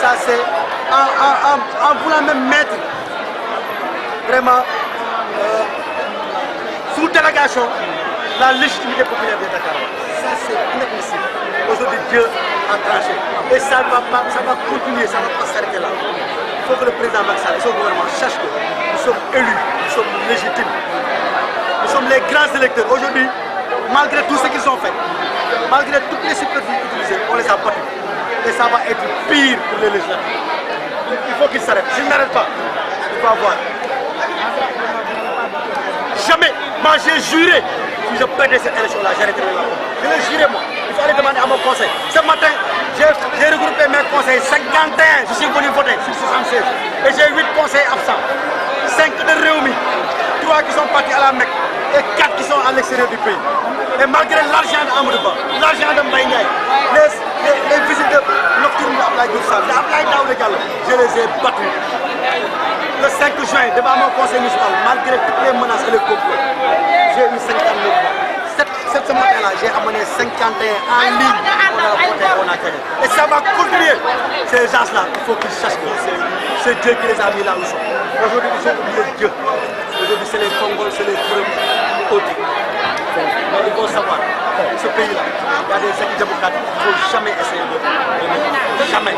ça c'est en voulant même mettre vraiment sous délégation la légitimité populaire de Dakar. Ça c'est inadmissible. Aujourd'hui Dieu a tranché. Et ça va continuer, ça ne va pas s'arrêter là. Il faut que le président Macky Sall et son gouvernement sachent que nous sommes élus, nous sommes légitimes. Nous sommes les grands électeurs. Aujourd'hui, malgré tout ce qu'ils ont fait, malgré toutes les superficies utilisées, on les a battus. Et ça va être pire pour les législateurs. Il faut qu'ils s'arrêtent. S'ils n'arrêtent pas, il faut avoir. Jamais, moi j'ai juré, si je perdais cette élection-là, j'arrêterai la politique. Je l'ai juré moi. Il faut aller demander à mon conseil. Ce matin, j'ai regroupé mes conseils, 51, je suis venu voter sur 76. Et j'ai 8 conseils absents. 5 de Réumi, 3 qui sont partis à la Mecque et 4 qui sont à l'extérieur du pays. Et malgré l'argent d'Amadouba, l'argent de Mbaye Ndiaye, les visites nocturnes d'Ablaye Diouf Sarr, d'Ablaye Daouda Diallo, je les ai battus. Le 5 juin, devant mon conseil municipal, malgré toutes les menaces et les complots, j'ai eu 59 voix. Ce matin-là, j'ai amené 51 en ligne. On a voté, on a gagné. Et ça va continuer. Ces gens-là, il faut qu'ils sachent que c'est Dieu qui les a mis là où ils sont. Aujourd'hui, ils ont oublié Dieu. Aujourd'hui, c'est les Congolais, c'est les Burundis, autres. Donc, ils vont savoir, ce pays-là, il y a des acquis démocratiques. Il ne faut jamais essayer de... Jamais.